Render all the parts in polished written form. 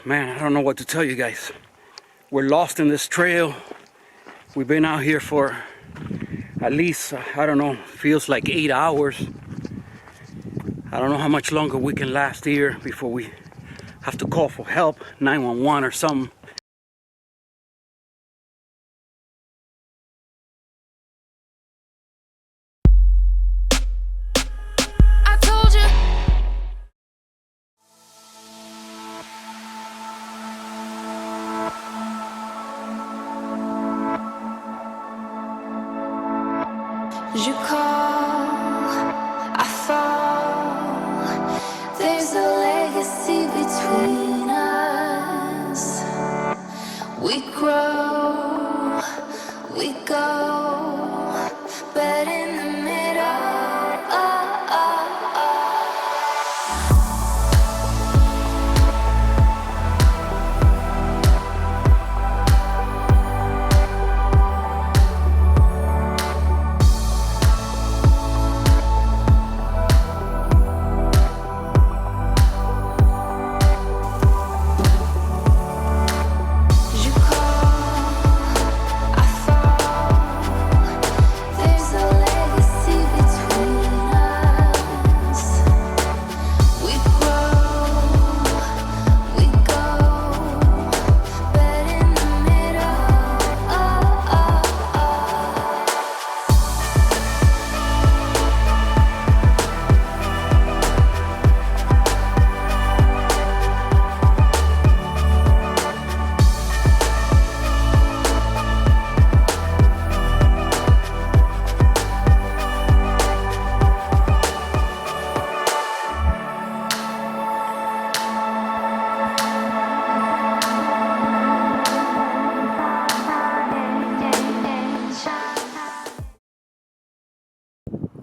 Man, I don't know what to tell you guys. We're lost in this trail. We've been out here for at least, I don't know, feels like 8 hours. I don't know how much longer we can last here before we have to call for help, 911 or something. You call, I fall. There's a legacy between us. We grow, we go, but in the middle.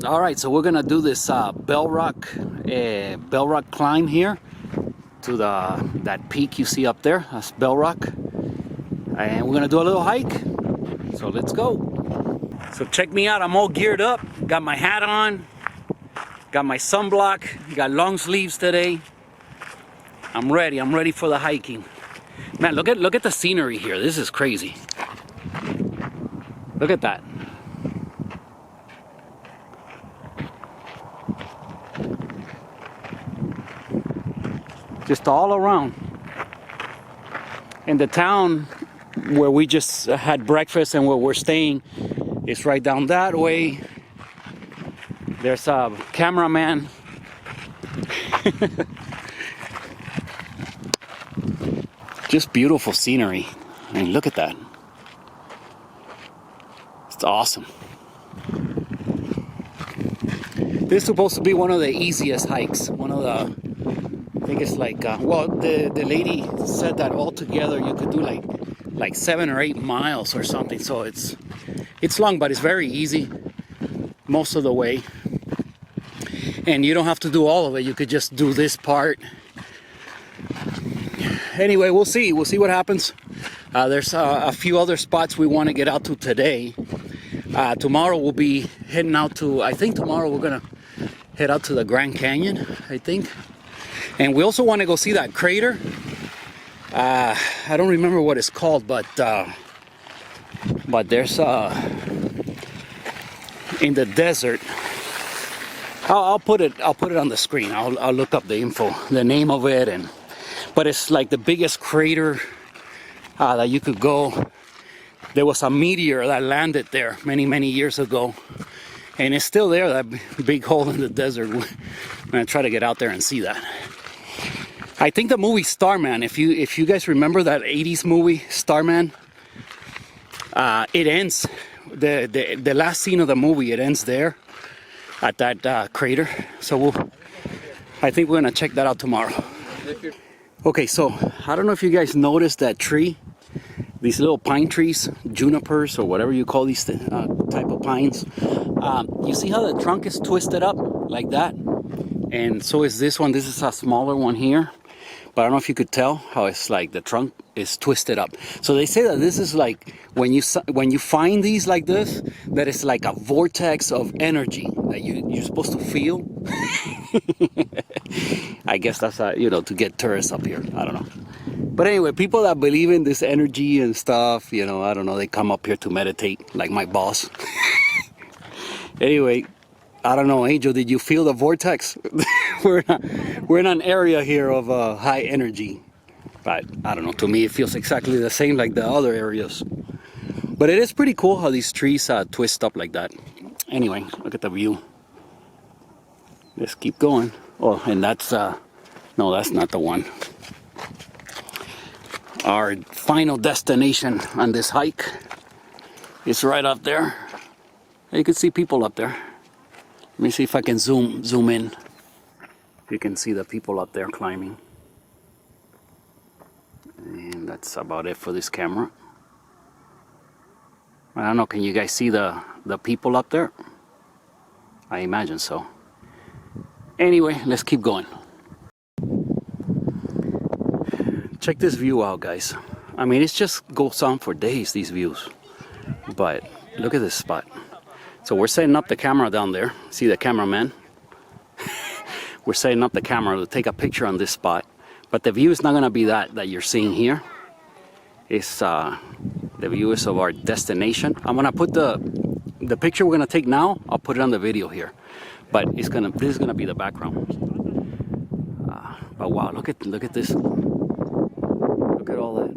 All right, so we're gonna do this Bell Rock climb here to that peak you see up there. That's Bell Rock, and we're gonna do a little hike. So let's go. So check me out. I'm all geared up. Got my hat on. Got my sunblock. Got long sleeves today. I'm ready. I'm ready for the hiking. Man, look at the scenery here. This is crazy. Look at that. Just all around. And the town where we just had breakfast and where we're staying is right down that way. There's a cameraman. Just beautiful scenery. I mean, look at that. It's awesome. This is supposed to be one of the easiest hikes. One of the, I think it's like, well, the lady said that altogether you could do like 7 or 8 miles or something. So it's long, but it's very easy most of the way. And you don't have to do all of it. You could just do this part. Anyway, we'll see what happens. There's a few other spots we want to get out to today. Tomorrow we'll be heading out to, I think tomorrow we're gonna head out to the Grand Canyon, I think. And we also want to go see that crater. I don't remember what it's called, but there's in the desert. I'll put it on the screen. I'll look up the info, the name of it, but it's like the biggest crater that you could go. There was a meteor that landed there many years ago, and it's still there, that big hole in the desert. I'm gonna try to get out there and see that. I think the movie Starman, if you guys remember that 80s movie Starman, it ends, the last scene of the movie, it ends there at that crater. So I think we're gonna check that out tomorrow. Okay, so I don't know if you guys noticed that tree, these little pine trees, junipers or whatever you call these type of pines. You see how the trunk is twisted up like that? And so is this one. This is a smaller one here. But I don't know if you could tell how it's like the trunk is twisted up. So they say that this is like when you find these like this, that it's like a vortex of energy that you're supposed to feel. I guess that's to get tourists up here. I don't know. But anyway, people that believe in this energy and stuff, you know, I don't know, they come up here to meditate, like my boss. Anyway, I don't know, Angel, did you feel the vortex? we're in an area here of high energy. But I don't know, to me it feels exactly the same like the other areas. But it is pretty cool how these trees twist up like that. Anyway, look at the view. Let's keep going. Oh, and that's, no, that's not the one. Our final destination on this hike is right up there. You can see people up there. Let me see if I can zoom in. You can see the people up there climbing. And that's about it for this camera. I don't know, can you guys see the people up there? I imagine so. Anyway, let's keep going. Check this view out, guys. I mean, it just goes on for days, these views. But look at this spot. So we're setting up the camera down there. See the cameraman? We're setting up the camera to take a picture on this spot. But the view is not going to be that you're seeing here. It's the view is of our destination. I'm going to put the picture we're going to take now. I'll put it on the video here. But this is going to be the background. But wow, look at this. Look at all that.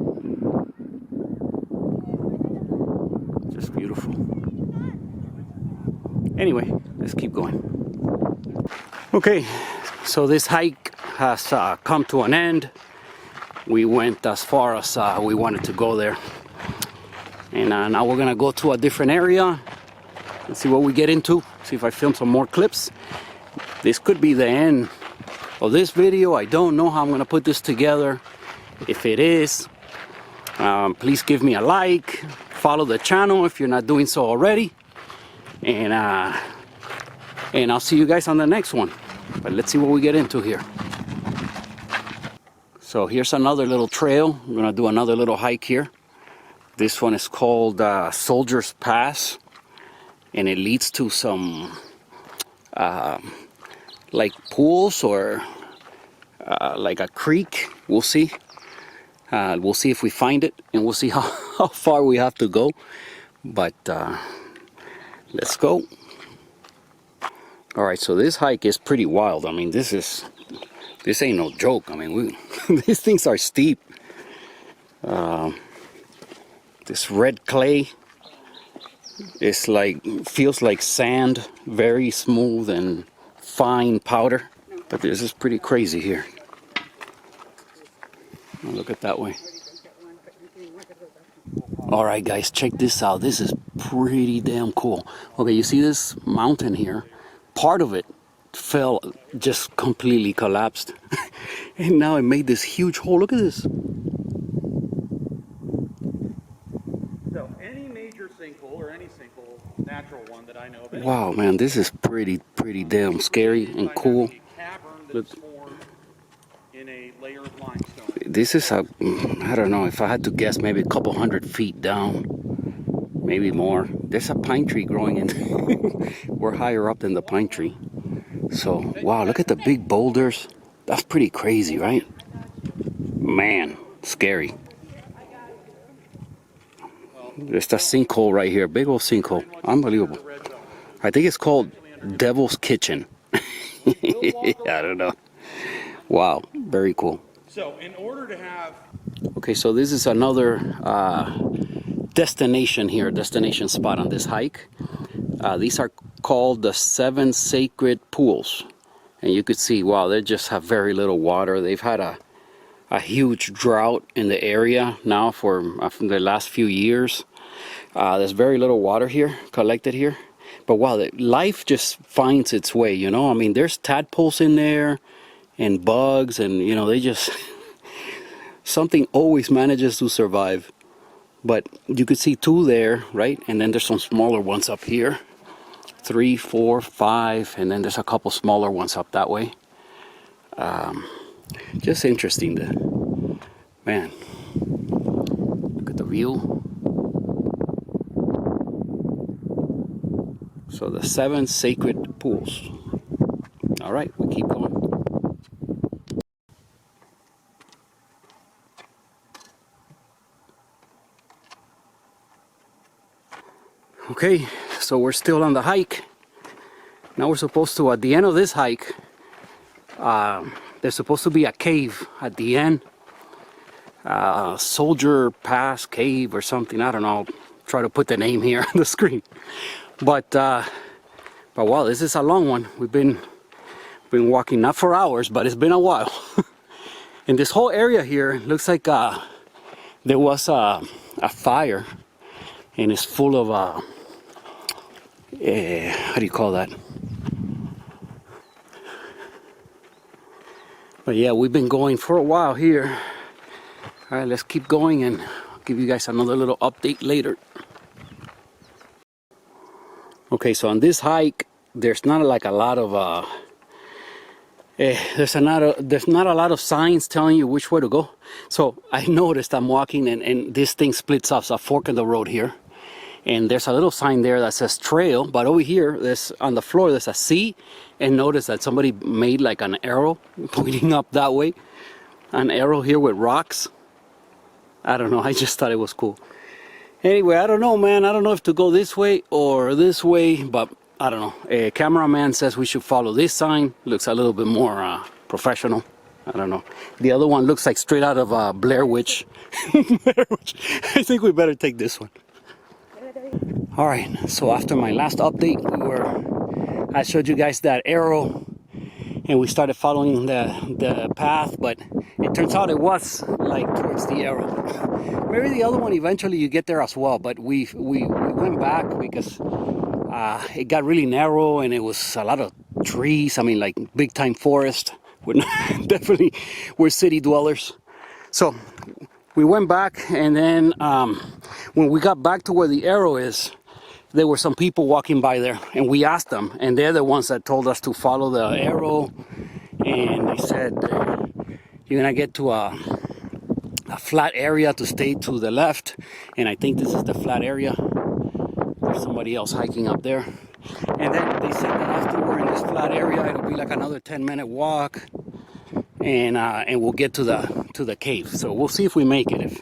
Just beautiful. Anyway, let's keep going. Okay, so this hike has come to an end. We went as far as we wanted to go there. And now we're gonna go to a different area and see what we get into. See if I film some more clips. This could be the end of this video. I don't know how I'm gonna put this together. If it is, please give me a like. Follow the channel if you're not doing so already. And I'll see you guys on the next one. But let's see what we get into here. So here's another little trail. We're gonna do another little hike here. This one is called Soldier's Pass, and it leads to some like pools or like a creek. We'll see. We'll see if we find it, and we'll see how far we have to go. But let's go. All right, so this hike is pretty wild. I mean, this ain't no joke. I mean, these things are steep. This red clay is feels like sand, very smooth and fine powder. But this is pretty crazy here. Oh, look at that way. All right, guys, check this out. This is pretty damn cool. Okay, you see this mountain here? Part of it fell, just completely collapsed. And now it made this huge hole. Look at this. So any major sinkhole or any sinkhole, natural one that I know of. Wow, man, this is pretty damn scary and cool. Look. In a layer of limestone. This is I don't know, if I had to guess, maybe a couple 100 feet down, maybe more. There's a pine tree growing in. We're higher up than the pine tree. So, wow, look at the big boulders. That's pretty crazy, right? Man, scary. There's a sinkhole right here, big old sinkhole. Unbelievable. I think it's called Devil's Kitchen. I don't know. Wow, very cool. So in order to have... Okay, so this is another destination here, destination spot on this hike. These are called the 7 Sacred Pools. And you could see, wow, they just have very little water. They've had a huge drought in the area now for the last few years. There's very little water here, collected here. But wow, life just finds its way, you know? I mean, there's tadpoles in there and bugs, and you know, they just... something always manages to survive. But you could see 2 there, right? And then there's some smaller ones up here. 3, 4, 5, and then there's a couple smaller ones up that way. Just interesting man, look at the view. So the 7 Sacred Pools. All right, we keep going. Okay, so we're still on the hike. Now we're supposed to, at the end of this hike, there's supposed to be a cave at the end. Soldier Pass Cave or something. I don't know. I'll try to put the name here on the screen. But wow, this is a long one. We've been walking not for hours, but it's been a while. And this whole area here looks like there was a fire, and it's full of how do you call that? But yeah, we've been going for a while here. All right, let's keep going, and I'll give you guys another little update later. Okay, so on this hike, there's not like a lot of there's not a lot of signs telling you which way to go. So I noticed I'm walking, and this thing splits off, a fork in the road here, and there's a little sign there that says trail, but over here, there's on the floor, there's a C, and notice that somebody made like an arrow pointing up that way, an arrow here with rocks. I don't know, I just thought it was cool. Anyway, I don't know, man. I don't know if to go this way or this way, but I don't know. A cameraman says we should follow this sign. Looks a little bit more professional. I don't know. The other one looks like straight out of Blair Witch. Blair Witch. I think we better take this one. All right, so after my last update, I showed you guys that arrow, and we started following the path, but it turns out it was like towards the arrow. Maybe the other one eventually you get there as well, but we went back because it got really narrow, and it was a lot of trees. I mean, like big time forest. Definitely we're city dwellers. So we went back, and then when we got back to where the arrow is, there were some people walking by there, and we asked them, and they're the ones that told us to follow the arrow. And they said you're gonna get to a flat area to stay to the left, and I think this is the flat area. There's somebody else hiking up there, and then they said that after we're in this flat area, it'll be like another 10-minute walk, and we'll get to the cave. So we'll see if we make it.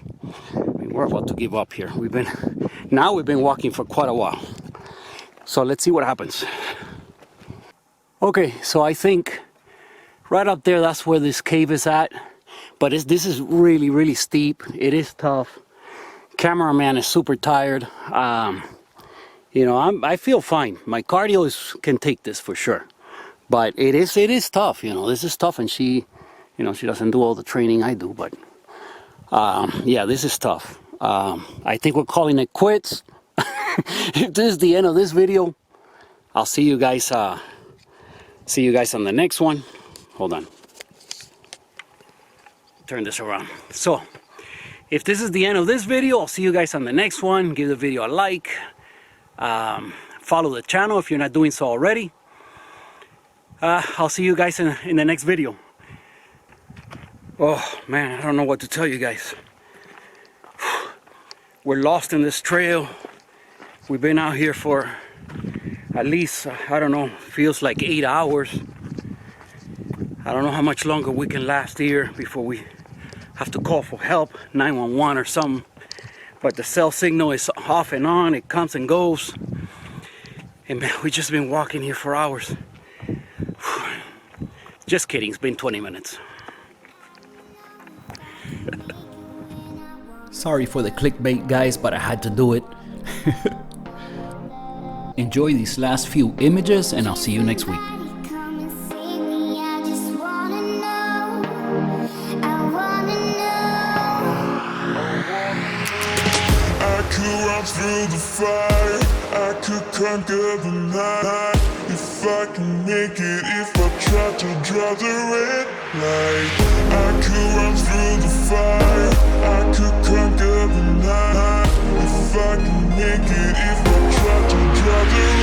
We're about to give up here. We've been walking for quite a while, so let's see what happens. Okay, so I think right up there, that's where this cave is at. But this is really, really steep. It is tough. Cameraman is super tired. You know, I feel fine. My cardio can take this for sure. But it is tough. You know, this is tough, and she doesn't do all the training I do. But yeah, this is tough. I think we're calling it quits. If this is the end of this video, I'll see you guys. See you guys on the next one. Hold on. Turn this around. So if this is the end of this video, I'll see you guys on the next one. Give the video a like. Follow the channel if you're not doing so already. I'll see you guys in the next video. Oh man, I don't know what to tell you guys. We're lost in this trail. We've been out here for at least, I don't know, feels like 8 hours. I don't know how much longer we can last here before we have to call for help, 911 or something. But the cell signal is off and on, it comes and goes. And man, we've just been walking here for hours. Just kidding, it's been 20 minutes. Sorry for the clickbait, guys, but I had to do it. Enjoy these last few images, and I'll see you next week. Through the fire, I could conquer the night. If I can make it, if I try to draw the red light. I could run through the fire, I could conquer the night. If I can make it, if I try to draw the red light.